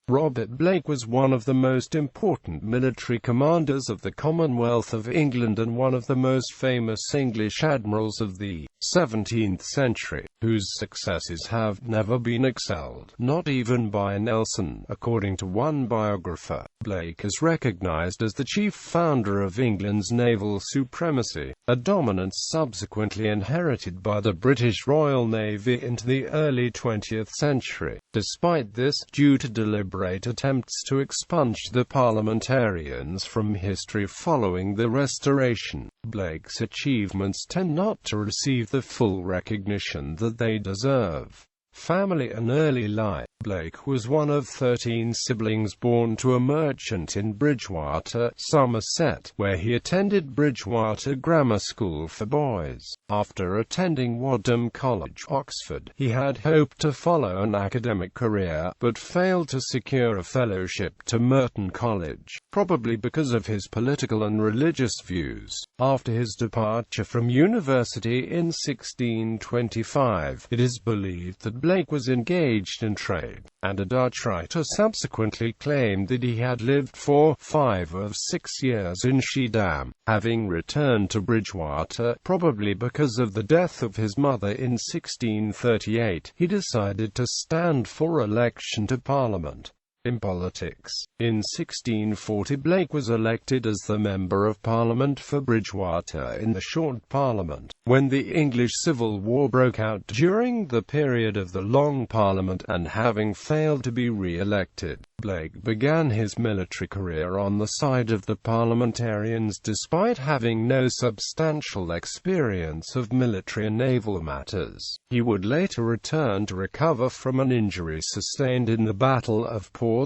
Robert Blake was one of the most important military commanders of the Commonwealth of England and one of the most famous English admirals of the 17th century, whose successes have never been excelled, not even by Nelson. According to one biographer, Blake is recognised as the chief founder of England's naval supremacy, a dominance subsequently inherited by the British Royal Navy into the early 20th century. Despite this, due to deliberate attempts to expunge the Parliamentarians from history following the Restoration, Blake's achievements tend not to receive the full recognition that they deserve. Family and early life. Blake was one of 13 siblings born to a merchant in Bridgewater, Somerset, where he attended Bridgewater Grammar School for Boys. After attending Wadham College, Oxford, he had hoped to follow an academic career, but failed to secure a fellowship to Merton College, probably because of his political and religious views. After his departure from university in 1625, it is believed that Blake was engaged in trade, and a Dutch writer subsequently claimed that he had lived for 5 of 6 years in Schiedam, having returned to Bridgewater, probably because of the death of his mother in 1638. He decided to stand for election to Parliament. In politics, in 1640 Blake was elected as the Member of Parliament for Bridgewater in the Short Parliament. When the English Civil War broke out during the period of the Long Parliament, and having failed to be re-elected, Blake began his military career on the side of the Parliamentarians despite having no substantial experience of military and naval matters. He would later return to recover from an injury sustained in the Battle of Portland.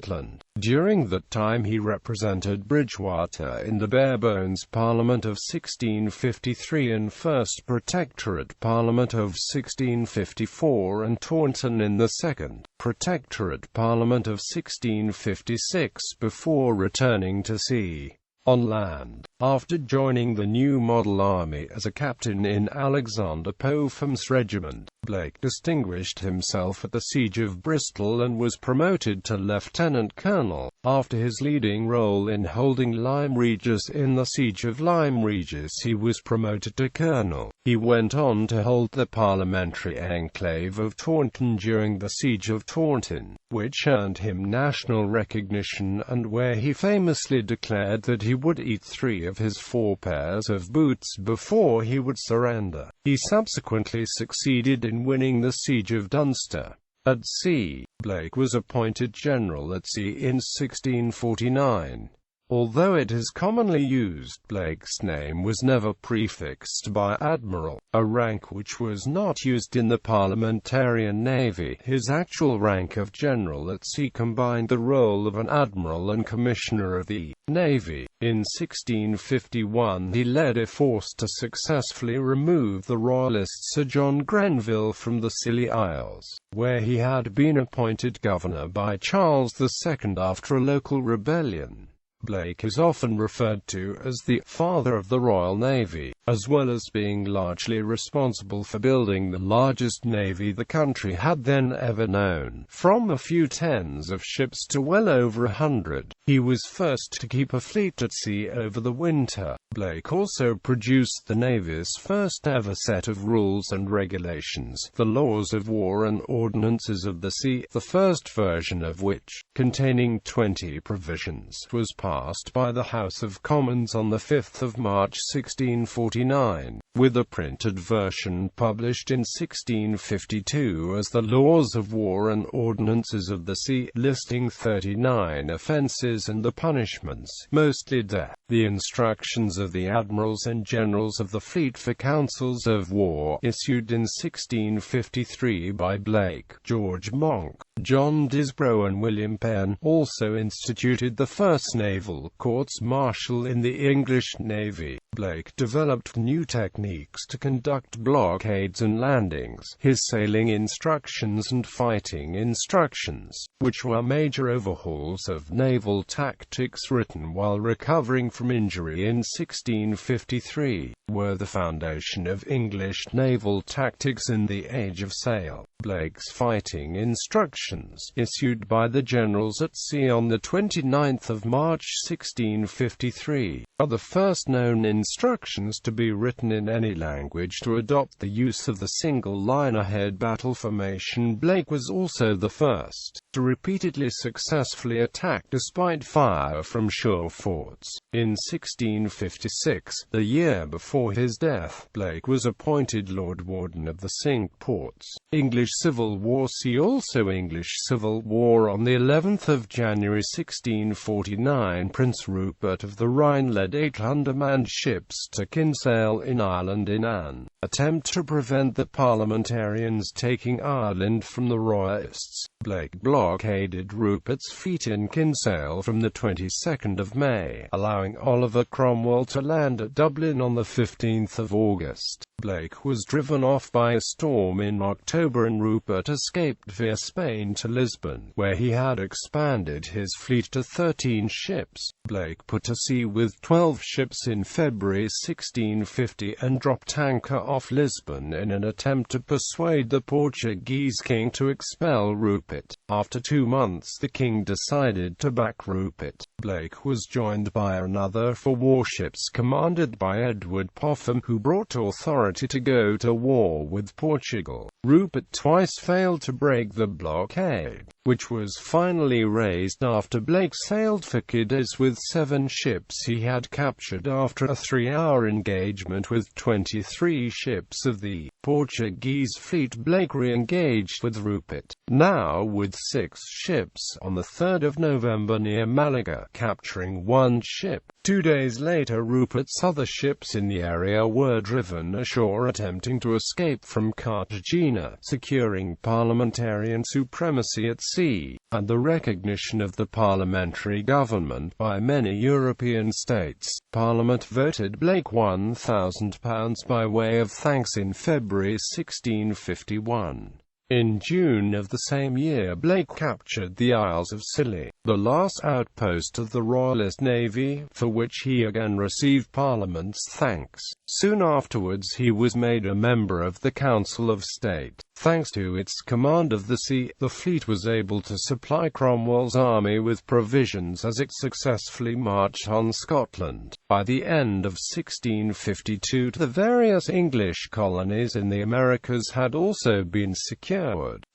During that time he represented Bridgewater in the Barebones Parliament of 1653 and First Protectorate Parliament of 1654 and Taunton in the Second Protectorate Parliament of 1656 before returning to sea. On land, after joining the New Model Army as a captain in Alexander Popham's regiment, Blake distinguished himself at the Siege of Bristol and was promoted to lieutenant colonel. After his leading role in holding Lyme Regis in the Siege of Lyme Regis, he was promoted to colonel. He went on to hold the parliamentary enclave of Taunton during the Siege of Taunton, which earned him national recognition and where he famously declared that he would eat 3 of his 4 pairs of boots before he would surrender. He subsequently succeeded in winning the Siege of Dunster. At sea, Blake was appointed General at Sea in 1649. Although it is commonly used, Blake's name was never prefixed by admiral, a rank which was not used in the Parliamentarian Navy. His actual rank of General at Sea combined the role of an admiral and commissioner of the Navy. In 1651 he led a force to successfully remove the royalist Sir John Grenville from the Scilly Isles, where he had been appointed governor by Charles II after a local rebellion. Blake is often referred to as the father of the Royal Navy, as well as being largely responsible for building the largest navy the country had then ever known. From a few tens of ships to well over 100, he was first to keep a fleet at sea over the winter. Blake also produced the Navy's first ever set of rules and regulations, the Laws of War and Ordinances of the Sea, the first version of which, containing 20 provisions, was passed by the House of Commons on 5 March 1649, with a printed version published in 1652 as the Laws of War and Ordinances of the Sea, listing 39 offences and the punishments, mostly death. The instructions of the admirals and generals of the fleet for councils of war, issued in 1653 by Blake, George Monk, John Disbrow and William Penn, also instituted the first naval naval courts-martial in the English Navy. Blake developed new techniques to conduct blockades and landings. His sailing instructions and fighting instructions, which were major overhauls of naval tactics written while recovering from injury in 1653, were the foundation of English naval tactics in the Age of Sail. Blake's fighting instructions, issued by the generals at sea on 29 March 1653, are the first known instructions to be written in any language to adopt the use of the single line ahead battle formation. Blake was also the first to repeatedly successfully attack despite fire from shore forts. In 1656, the year before his death, Blake was appointed Lord Warden of the Cinque Ports. English Civil War. See also English Civil War. On the 11th of January 1649, Prince Rupert of the Rhine led 8 undermanned ships to Kinsale in Ireland in an attempt to prevent the Parliamentarians taking Ireland from the Royalists. Blake blockaded Rupert's fleet in Kinsale from the 22nd of May, allowing Oliver Cromwell to land at Dublin on the 15th of August. Blake was driven off by a storm in October and Rupert escaped via Spain to Lisbon, where he had expanded his fleet to 13 ships. Blake put to sea with 12 ships in February 1650 and dropped anchor off Lisbon in an attempt to persuade the Portuguese king to expel Rupert. After 2 months, the king decided to back Rupert. Blake was joined by another 4 warships commanded by Edward Popham, who brought authority to go to war with Portugal. Rupert twice failed to break the blockade, which was finally raised after Blake sailed for Cadiz with 7 ships he had captured after a 3-hour engagement with 23 ships of the Portuguese fleet. Blake re-engaged with Rupert, now with 6 ships, on the 3rd of November near Malaga, capturing 1 ship. 2 days later, Rupert's other ships in the area were driven ashore attempting to escape from Cartagena, securing parliamentarian supremacy at sea, and the recognition of the parliamentary government by many European states. Parliament voted Blake £1,000 by way of thanks in February 1651. In June of the same year, Blake captured the Isles of Scilly, the last outpost of the Royalist Navy, for which he again received Parliament's thanks. Soon afterwards he was made a member of the Council of State. Thanks to its command of the sea, the fleet was able to supply Cromwell's army with provisions as it successfully marched on Scotland. By the end of 1652, the various English colonies in the Americas had also been secured.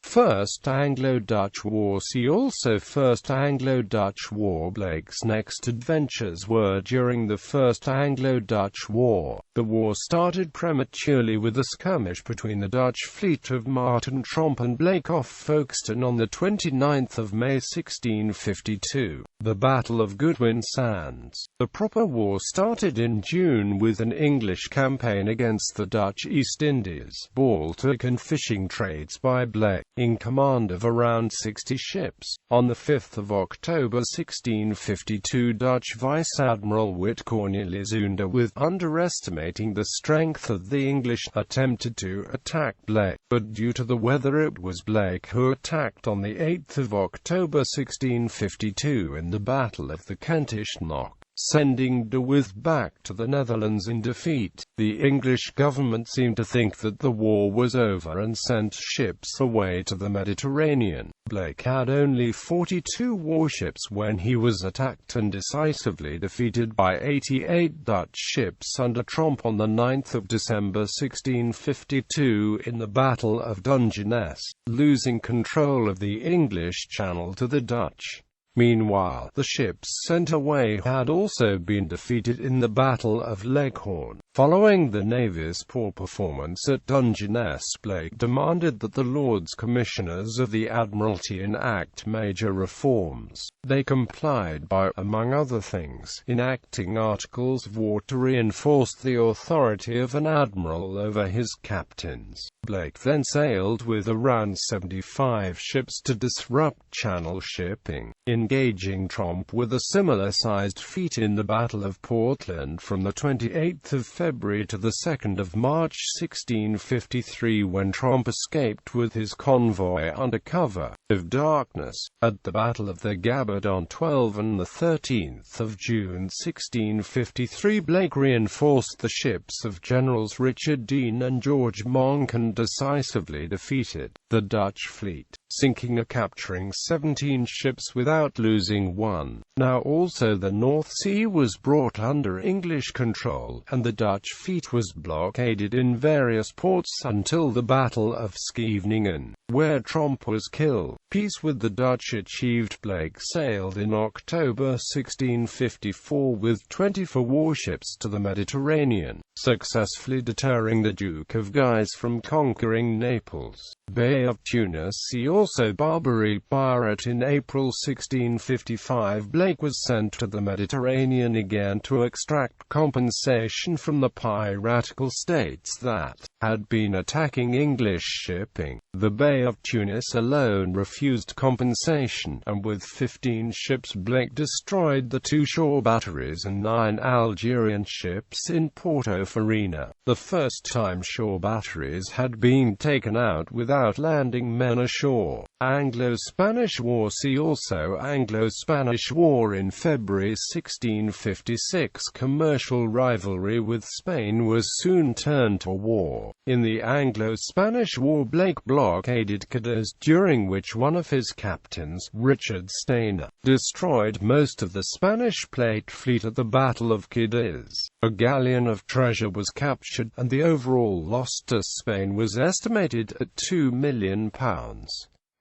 First Anglo-Dutch War. See also First Anglo-Dutch War. Blake's next adventures were during the First Anglo-Dutch War. The war started prematurely with a skirmish between the Dutch fleet of Martin Tromp and Blake off Folkestone on the 29th of May 1652. The Battle of Goodwin Sands. The proper war started in June with an English campaign against the Dutch East Indies, Baltic and fishing trades by Blake, in command of around 60 ships. On the 5th of October 1652, Dutch Vice Admiral Wit Cornelis Oonder, with underestimating the strength of the English, attempted to attack Blake, but due to the weather it was Blake who attacked on the 8th of October 1652 in the Battle of the Kentish Knock, sending De With back to the Netherlands in defeat. The English government seemed to think that the war was over and sent ships away to the Mediterranean. Blake had only 42 warships when he was attacked and decisively defeated by 88 Dutch ships under Tromp on the 9th of December 1652 in the Battle of Dungeness, losing control of the English Channel to the Dutch. Meanwhile, the ships sent away had also been defeated in the Battle of Leghorn. Following the Navy's poor performance at Dungeness, Blake demanded that the Lords Commissioners of the Admiralty enact major reforms. They complied by, among other things, enacting Articles of War to reinforce the authority of an admiral over his captains. Blake then sailed with around 75 ships to disrupt Channel shipping, engaging Tromp with a similar-sized fleet in the Battle of Portland from the 28th of February to the 2nd of March 1653, when Tromp escaped with his convoy under cover of darkness. At the Battle of the Gabbard on 12 and the 13th of June 1653, Blake reinforced the ships of Generals Richard Deane and George Monck and decisively defeated the Dutch fleet, sinking or capturing 17 ships without losing one. Now also the North Sea was brought under English control, and the Dutch fleet was blockaded in various ports until the Battle of Scheveningen, where Tromp was killed. Peace with the Dutch achieved, Blake sailed in October 1654 with 24 warships to the Mediterranean, successfully deterring the Duke of Guise from conquering Naples. Bay of Tunis. See also Barbary pirate. In April 1655, Blake was sent to the Mediterranean again to extract compensation from the piratical states that had been attacking English shipping. The Bay of Tunis alone refused compensation, and with 15 ships Blake destroyed the 2 shore batteries and 9 Algerian ships in Porto Farina. The first time shore batteries had been taken out without landing men ashore. Anglo-Spanish War. See also Anglo-Spanish War. In February 1656, commercial rivalry with Spain was soon turned to war. In the Anglo-Spanish War, Blake blockaded Cadiz, during which one of his captains, Richard Stainer, destroyed most of the Spanish Plate fleet at the Battle of Cadiz. A galleon of treasure was captured, and the overall loss to Spain was estimated at £2 million.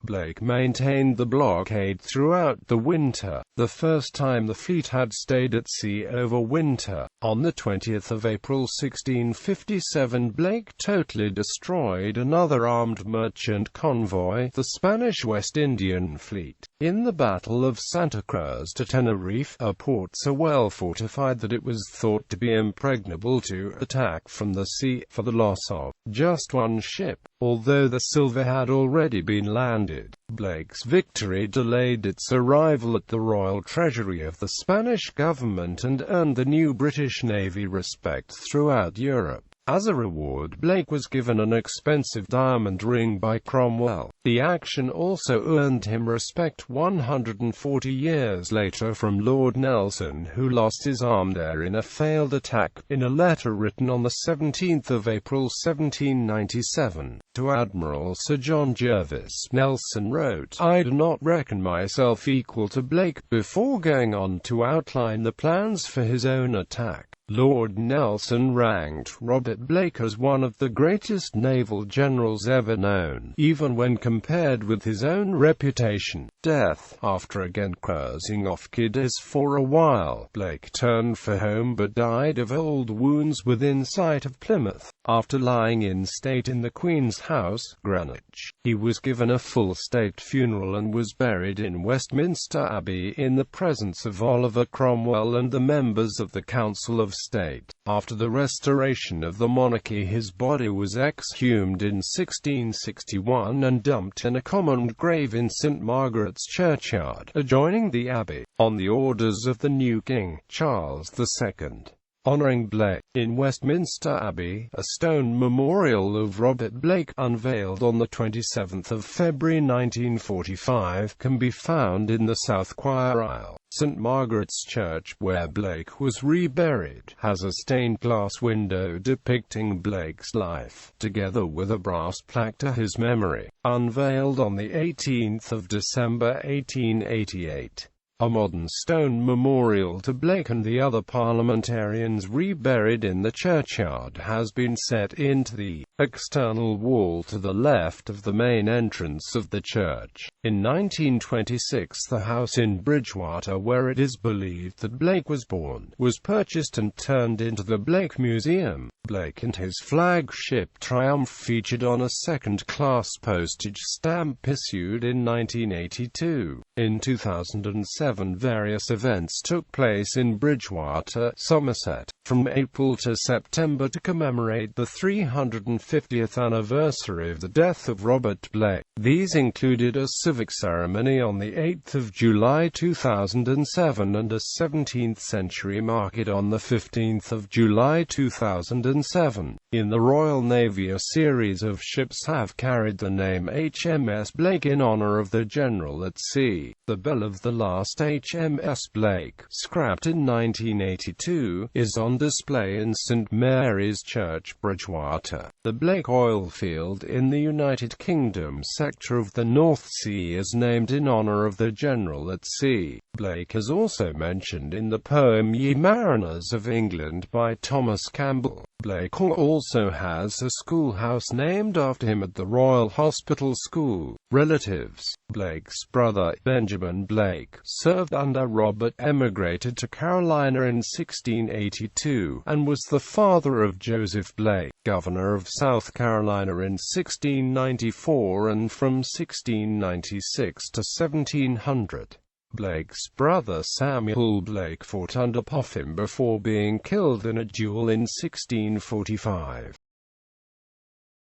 Blake maintained the blockade throughout the winter, the first time the fleet had stayed at sea over winter. On the 20th of April 1657, Blake totally destroyed another armed merchant convoy, the Spanish West Indian fleet, in the Battle of Santa Cruz de Tenerife, a port so well fortified that it was thought to be impregnable to attack from the sea, for the loss of just one ship, although the silver had already been landed. Blake's victory delayed its arrival at the royal treasury of the Spanish government and earned the new British Navy respect throughout Europe. As a reward, Blake was given an expensive diamond ring by Cromwell. The action also earned him respect 140 years later from Lord Nelson, who lost his arm there in a failed attack. In a letter written on the 17th of April 1797, to Admiral Sir John Jervis, Nelson wrote, "I do not reckon myself equal to Blake," before going on to outline the plans for his own attack. Lord Nelson ranked Robert Blake as one of the greatest naval generals ever known, even when compared with his own reputation. Death. After again cruising off Cadiz for a while, Blake turned for home but died of old wounds within sight of Plymouth. After lying in state in the Queen's House, Greenwich, he was given a full state funeral and was buried in Westminster Abbey in the presence of Oliver Cromwell and the members of the Council of State. After the restoration of the monarchy, his body was exhumed in 1661 and dumped in a common grave in St. Margaret's churchyard, adjoining the abbey, on the orders of the new King, Charles II. Honoring Blake, in Westminster Abbey, a stone memorial of Robert Blake, unveiled on the 27th of February 1945, can be found in the south choir aisle. St. Margaret's Church, where Blake was reburied, has a stained glass window depicting Blake's life, together with a brass plaque to his memory, unveiled on the 18th of December 1888. A modern stone memorial to Blake and the other parliamentarians reburied in the churchyard has been set into the external wall to the left of the main entrance of the church. In 1926 the house in Bridgewater where it is believed that Blake was born, was purchased and turned into the Blake Museum. Blake and his flagship Triumph featured on a second-class postage stamp issued in 1982. In 2007 various events took place in Bridgewater, Somerset, from April to September to commemorate the 350th anniversary of the death of Robert Blake. These included a civic ceremony on the 8th of July 2007 and a 17th-century market on the 15th of July 2007. In the Royal Navy, a series of ships have carried the name HMS Blake in honor of the general at sea. The bell of the last HMS Blake, scrapped in 1982, is on display in St Mary's Church, Bridgewater. The Blake oil field in the United Kingdom sector of the North Sea is named in honor of the general at sea. Blake is also mentioned in the poem Ye Mariners of England by Thomas Campbell. Blake also has a schoolhouse named after him at the Royal Hospital School. Relatives: Blake's brother, Benjamin Blake, served under Robert, emigrated to Carolina in 1682, and was the father of Joseph Blake, governor of South Carolina in 1694 and from 1696 to 1700. Blake's brother Samuel Blake fought under Popham before being killed in a duel in 1645.